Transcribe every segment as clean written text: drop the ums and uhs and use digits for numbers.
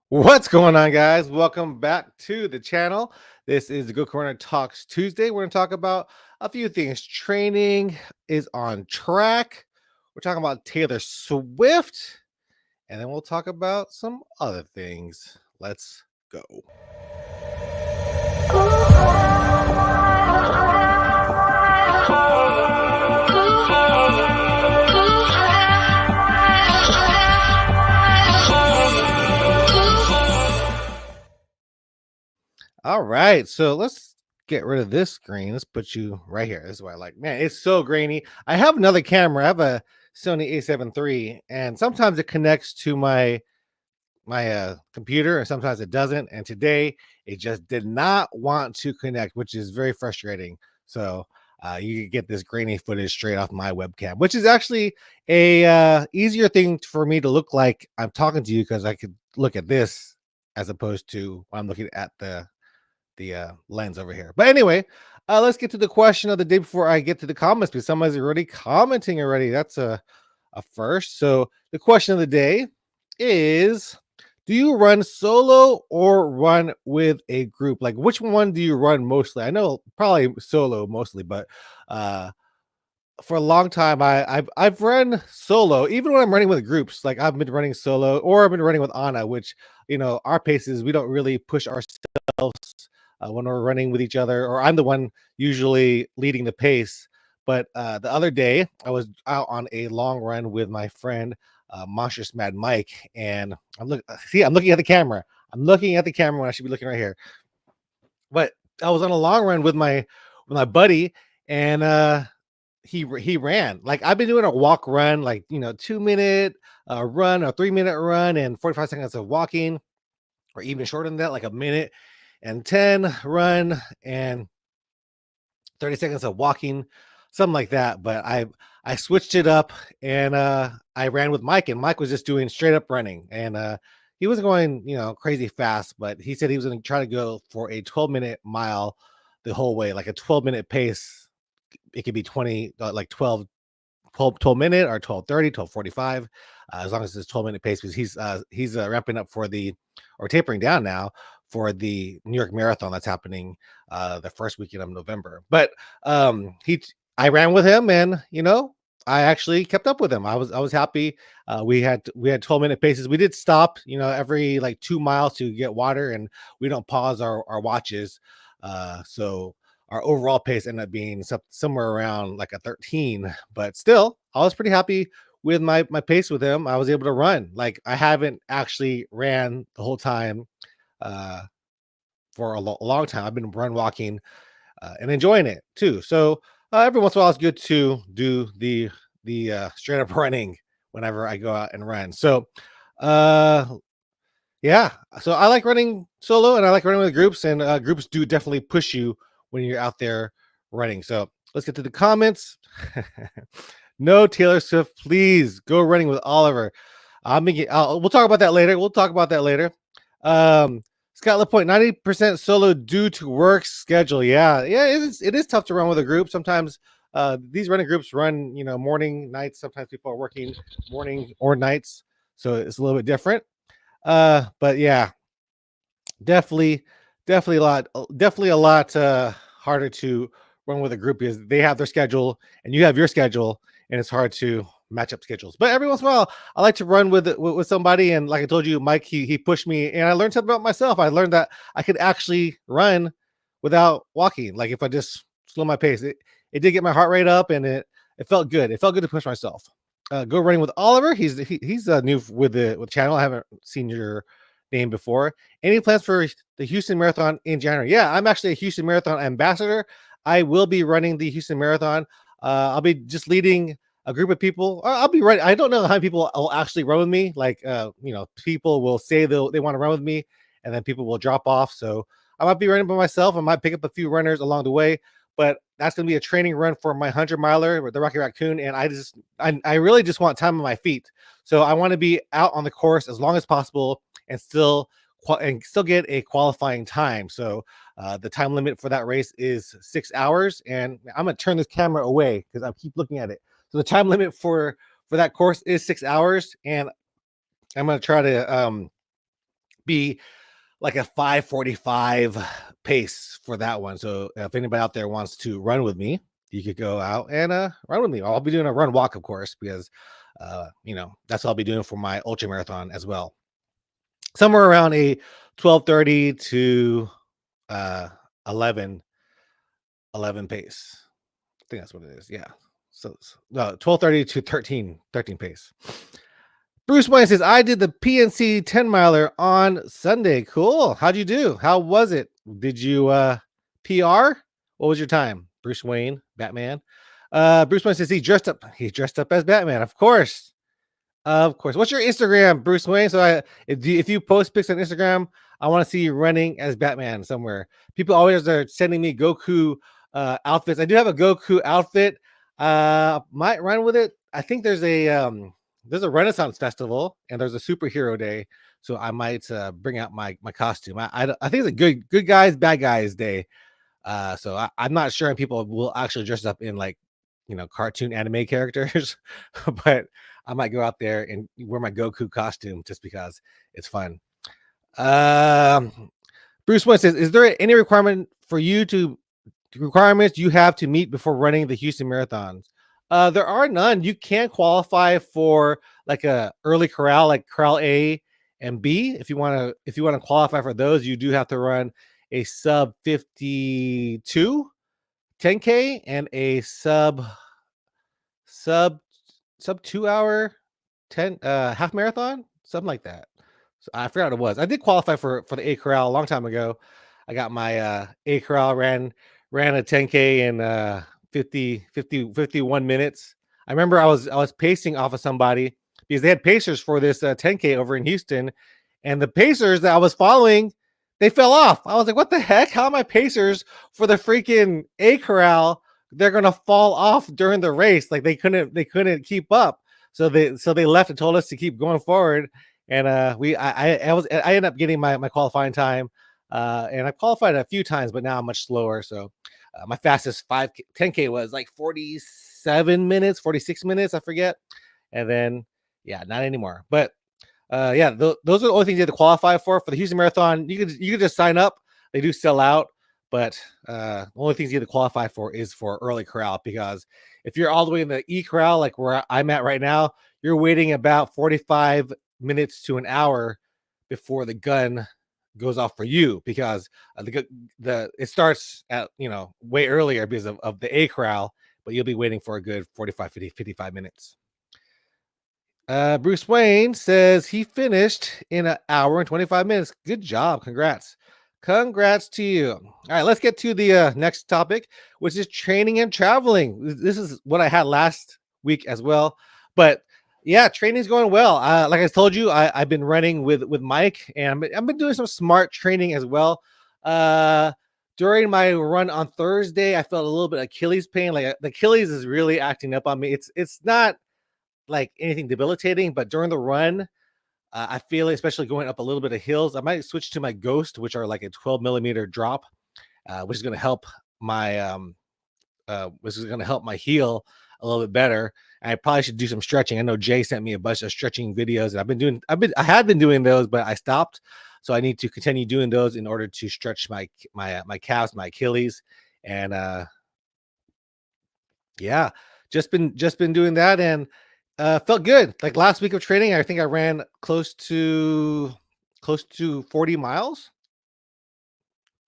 What's going on, guys? Welcome back to the channel. This is the Go Corner Talks Tuesday. We're going to talk about a few things. Training is on track. We're talking about Taylor Swift, and then we'll talk about some other things. Let's go. All right, so let's get rid of this screen. Let's put you right here. This is what I like. Man, it's so grainy. I have another camera. I have a Sony A7 III, and sometimes it connects to my computer, and sometimes it doesn't. And today, it just did not want to connect, which is very frustrating. So you get this grainy footage straight off my webcam, which is actually a easier thing for me to look like I'm talking to you because I could look at this as opposed to when I'm looking at the lens over here. But anyway, let's get to the question of the day before I get to the comments because somebody's already commenting already. That's a first. So the question of the day is, do you run solo or run with a group? Like, which one do you run mostly? I know probably solo mostly, but for a long time I've run solo, even when I'm running with groups. Like I've been running solo, or I've been running with Anna, which our paces, we don't really push ourselves when we're running with each other, or I'm the one usually leading the pace. But the other day I was out on a long run with my friend Monstrous Mad Mike, and I'm looking at the camera. I'm looking at the camera when I should be looking right here. But I was on a long run with my buddy, and he ran. Like I've been doing a walk run, like 2 minute run, or 3 minute run, and 45 seconds of walking, or even shorter than that, like a minute and 10 run and 30 seconds of walking, something like that. But I switched it up, and I ran with Mike, and Mike was just doing straight up running, and he wasn't going crazy fast, but he said he was going to try to go for a 12-minute mile the whole way, like a 12-minute pace. It could be 20, like 12 minute, or 12:30, 12:45, as long as it's 12-minute pace, because he's ramping up for or tapering down now for the New York Marathon that's happening the first weekend of November. But I ran with him, and I actually kept up with him. I was happy. We had 12-minute paces. We did stop every like 2 miles to get water, and we don't pause our watches. So our overall pace ended up being somewhere around like a 13, but still I was pretty happy with my pace with him. I was able to run. Like I haven't actually ran the whole time for a long time. I've been walking and enjoying it too. So every once in a while it's good to do the straight up running whenever I go out and run. So yeah, so I like running solo, and I like running with groups, and groups do definitely push you when you're out there running. So let's get to the comments. No Taylor Swift, please go running with Oliver. We'll talk about that later. Scott Lapointe, 90% solo due to work schedule. Yeah, it is tough to run with a group. Sometimes these running groups run, morning, nights. Sometimes people are working morning or nights, so it's a little bit different. But yeah, definitely a lot harder to run with a group because they have their schedule and you have your schedule, and it's hard to match up schedules. But every once in a while I like to run with somebody, and like I told you, Mike, he pushed me, and I learned something about myself. I learned that I could actually run without walking. Like if I just slow my pace, it did get my heart rate up, and it felt good. It felt good to push myself. Go running with Oliver. He's new with the channel. I haven't seen your name before. Any plans for the Houston Marathon in January? Yeah, I'm actually a Houston Marathon ambassador. I will be running the Houston Marathon. I'll be just leading a group of people. I'll be right. I don't know how many people will actually run with me. Like, people will say they want to run with me, and then people will drop off. So I might be running by myself. I might pick up a few runners along the way, but that's going to be a training run for my 100-miler with the Rocky Raccoon. And I really just want time on my feet. So I want to be out on the course as long as possible and still get a qualifying time. So the time limit for that race is 6 hours, and I'm gonna turn this camera away because I keep looking at it. So the time limit for that course is 6 hours, and I'm gonna try to be like a 5:45 pace for that one. So if anybody out there wants to run with me, you could go out and run with me. I'll be doing a run walk, of course, because that's what I'll be doing for my ultra marathon as well. Somewhere around a 12:30 to uh 11 pace. I think that's what it is. Yeah. So no, 12:30 to 13 pace. Bruce Wayne says, I did the PNC 10 miler on Sunday. Cool. How'd you do? How was it? Did you PR? What was your time? Bruce Wayne, Batman. Bruce Wayne says he dressed up as Batman, of course. Of course. What's your Instagram, Bruce Wayne? So if you post pics on Instagram, I want to see you running as Batman somewhere. People always are sending me Goku outfits. I do have a Goku outfit. Might run with it. I think there's a Renaissance festival and there's a superhero day, so I might bring out my costume. I think it's a good guys bad guys day. So I'm not sure if people will actually dress up in like cartoon anime characters, but I might go out there and wear my Goku costume just because it's fun. Bruce Wayne says, is there any requirements you have to meet before running the Houston marathons? There are none. You can qualify for like a early corral, like corral A and B. If you want to qualify for those, you do have to run a sub 52 10K and a sub 2 hour 10 half marathon, something like that. So I forgot what it was. I did qualify for the A corral a long time ago. I got my A corral, ran a 10K in 51 minutes. I remember I was pacing off of somebody because they had pacers for this 10K over in Houston, and the pacers that I was following, they fell off. I was like, what the heck? How are my pacers for the freaking A corral? They're gonna fall off during the race. Like they couldn't keep up. So they left and told us to keep going forward. And I ended up getting my qualifying time. And I qualified a few times, but now I'm much slower. So my fastest 10K was like 47 minutes, 46 minutes, I forget. And then not anymore. But those are the only things you have to qualify for the Houston Marathon. You could just sign up. They do sell out, but the only things you have to qualify for is for early corral, because if you're all the way in the E corral, like where I'm at right now, you're waiting about 45 minutes to an hour before the gun goes off for you, because it starts at way earlier because of the A corral, but you'll be waiting for a good 45 55 minutes. Bruce Wayne says he finished in an hour and 25 minutes. Good job. Congrats to you. All right, let's get to the next topic, which is training and traveling. This is what I had last week as well, but training's going well. Like I told you, I've been running with Mike, and I've been doing some smart training as well. During my run on Thursday, I felt a little bit of Achilles pain. Like the Achilles is really acting up on me. It's not like anything debilitating, but during the run, I feel it, especially going up a little bit of hills. I might switch to my Ghost, which are like a 12 millimeter drop, which is going to help my heel a little bit better. And I probably should do some stretching. I know Jay sent me a bunch of stretching videos, and I had been doing those, but I stopped. So I need to continue doing those in order to stretch my calves, my Achilles, and just been doing that, and felt good. Like last week of training, I think I ran close to 40 miles.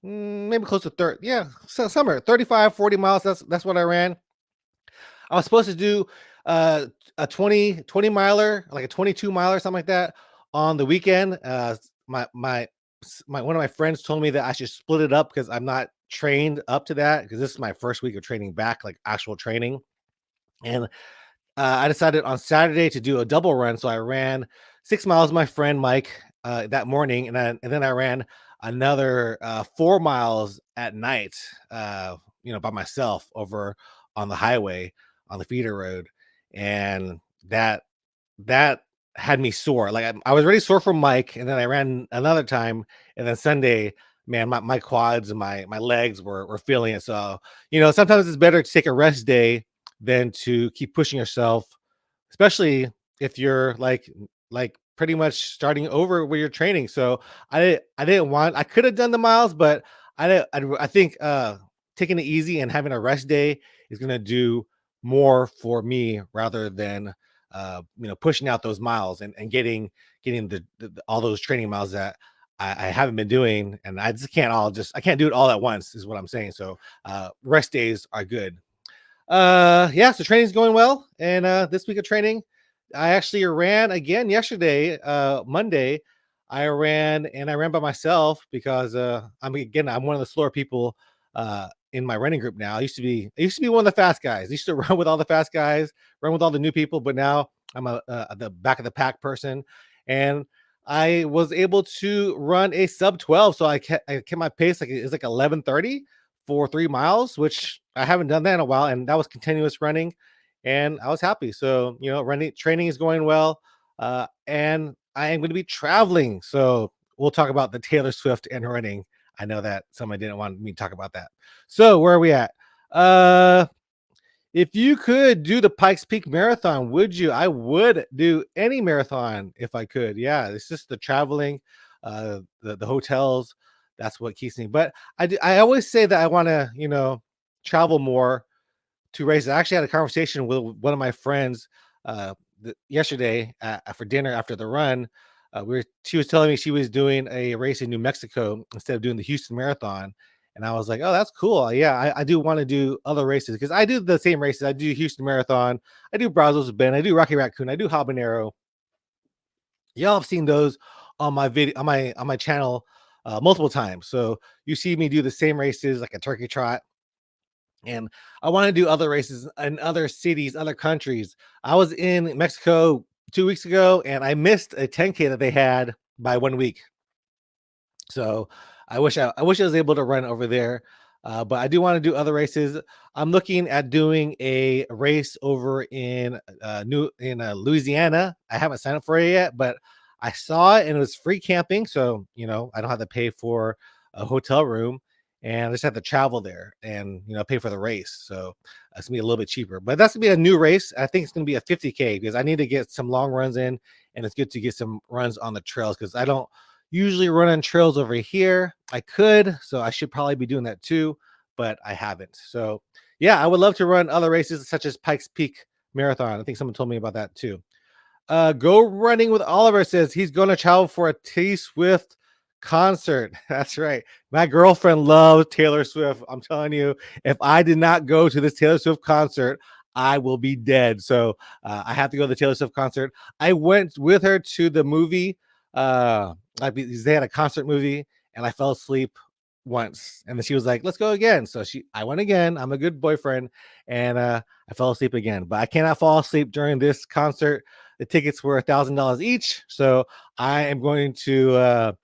Maybe close to 30. Yeah, somewhere 35, 40 miles. That's what I ran. I was supposed to do a 20 miler, like a 22 miler, something like that on the weekend. My one of my friends told me that I should split it up because I'm not trained up to that, because this is my first week of training back, like actual training. And I decided on Saturday to do a double run. So I ran 6 miles with my friend Mike that morning, and then I ran another 4 miles at night, by myself over on the highway on the feeder road, and that had me sore. Like I was already sore from Mike, and then I ran another time, and then Sunday, man, my quads and my legs were feeling it. So sometimes it's better to take a rest day than to keep pushing yourself, especially if you're like pretty much starting over with your training. So I could have done the miles, but I think taking it easy and having a rest day is gonna do more for me rather than pushing out those miles and getting all those training miles that I haven't been doing, and I can't do it all at once, is what I'm saying. So rest days are good. Yeah, so training's going well. And this week of training, I actually ran again yesterday, Monday. I ran by myself because I'm one of the slower people in my running group now. I used to be one of the fast guys. I used to run with all the fast guys, run with all the new people, but now I'm the back of the pack person. And I was able to run a sub 12. So I kept my pace like it's like 11:30 for 3 miles, which I haven't done that in a while. And that was continuous running. And I was happy. So, running training is going well. And I am going to be traveling. So we'll talk about the Taylor Swift and running. I know that somebody didn't want me to talk about that. So where are we at? If you could do the Pikes Peak Marathon, would you? I would do any marathon if I could. Yeah, it's just the traveling, the hotels. That's what keeps me. But I always say that I want to, travel more to races. I actually had a conversation with one of my friends yesterday for dinner after the run. She was telling me she was doing a race in New Mexico instead of doing the Houston Marathon. And I was like, oh, that's cool. Yeah, I do want to do other races because I do the same races. I do Houston Marathon, I do Brazos Bend, I do Rocky Raccoon, I do Habanero. Y'all have seen those on my video on my channel multiple times. So you see me do the same races like a turkey trot, and I want to do other races in other cities, other countries. I was in Mexico 2 weeks ago, and I missed a 10K that they had by 1 week. So I wish I was able to run over there, but I do want to do other races. I'm looking at doing a race over in Louisiana. I haven't signed up for it yet, but I saw it and it was free camping, so I don't have to pay for a hotel room, and I just have to travel there and pay for the race. So it's gonna be a little bit cheaper, but that's gonna be a new race. I think it's gonna be a 50K because I need to get some long runs in, and it's good to get some runs on the trails because I don't usually run on trails over here. I could, so I should probably be doing that too, but I haven't. So yeah, I would love to run other races such as Pikes Peak Marathon. I think someone told me about that too. Go Running with Oliver says he's going to travel for a T Swift concert. That's right. My girlfriend loves Taylor Swift. I'm telling you, if I did not go to this Taylor Swift concert, I will be dead. So I have to go to the Taylor Swift concert. I went with her to the movie. They had a concert movie, and I fell asleep once, and then she was like, let's go again. So I went again. I'm a good boyfriend, and I fell asleep again, but I cannot fall asleep during this concert. The tickets were $1,000 each, so I am going to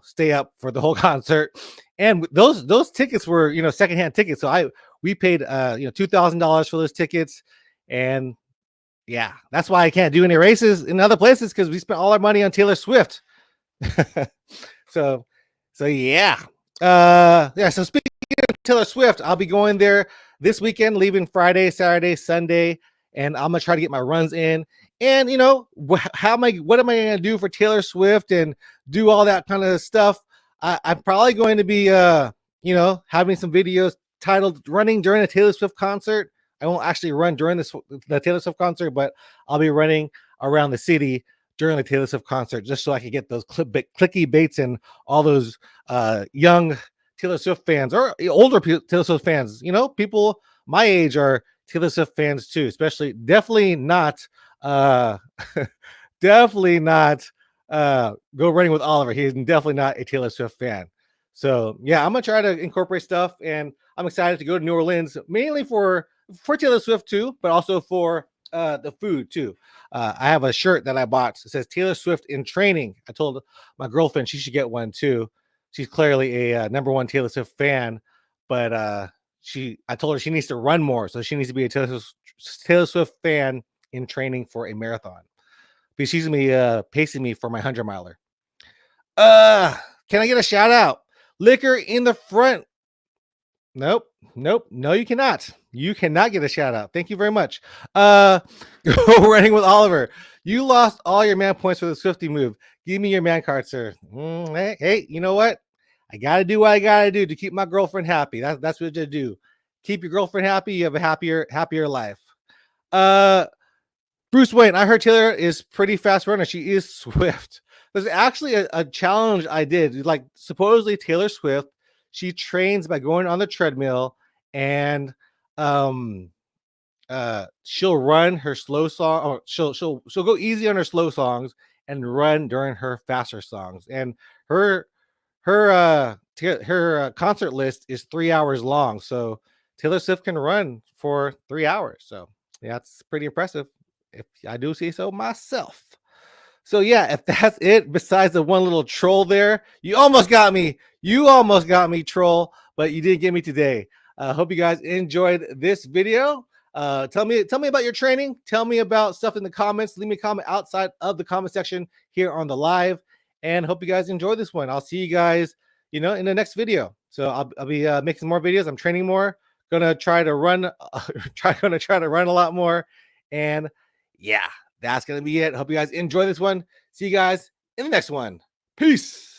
stay up for the whole concert. And those tickets were secondhand tickets, so we paid $2,000 for those tickets. And yeah, that's why I can't do any races in other places, because we spent all our money on Taylor Swift. so yeah. So speaking of Taylor Swift, I'll be going there this weekend, leaving Friday, Saturday, Sunday, and I'm gonna try to get my runs in. And what am I gonna do for Taylor Swift and do all that kind of stuff? I'm probably going to be having some videos titled "Running During a Taylor Swift Concert." I won't actually run during the Taylor Swift concert, but I'll be running around the city during the Taylor Swift concert, just so I can get those clicky baits and all those young Taylor Swift fans or older Taylor Swift fans. People my age are Taylor Swift fans too, especially definitely not definitely not Go Running with Oliver. He's definitely not a Taylor Swift fan. So yeah, I'm gonna try to incorporate stuff, and I'm excited to go to New Orleans mainly for Taylor Swift too, but also for the food too. I have a shirt that I bought. It says Taylor Swift in training. I told my girlfriend she should get one too. She's clearly a number one Taylor Swift fan, but I told her she needs to run more, so she needs to be a Taylor Swift fan in training for a marathon, because she's gonna be pacing me for my 100-miler. Can I get a shout out? Liquor in the front. Nope. No, you cannot. You cannot get a shout out. Thank you very much. Go Running with Oliver. You lost all your man points for the Swifty move. Give me your man card, sir. Hey, you know what? I gotta do what I gotta do to keep my girlfriend happy. That's what you do. Keep your girlfriend happy. You have a happier life. Uh, Bruce Wayne. I heard Taylor is pretty fast runner. She is swift. There's actually a challenge I did. Like supposedly Taylor Swift, she trains by going on the treadmill and um she'll run her slow song, or she'll go easy on her slow songs and run during her faster songs. And her her concert list is 3 hours long, so Taylor Swift can run for 3 hours. So yeah, that's pretty impressive, if I do say so myself. So yeah, if that's it, besides the one little troll there, you almost got me. You almost got me, troll, but you didn't get me today. Hope you guys enjoyed this video. Tell me about your training. Tell me about stuff in the comments. Leave me a comment outside of the comment section here on the live. And hope you guys enjoy this one. I'll see you guys, in the next video. So I'll be making more videos. I'm training more. Gonna try to run. Gonna try to run a lot more. And yeah, that's going to be it. Hope you guys enjoy this one. See you guys in the next one. Peace.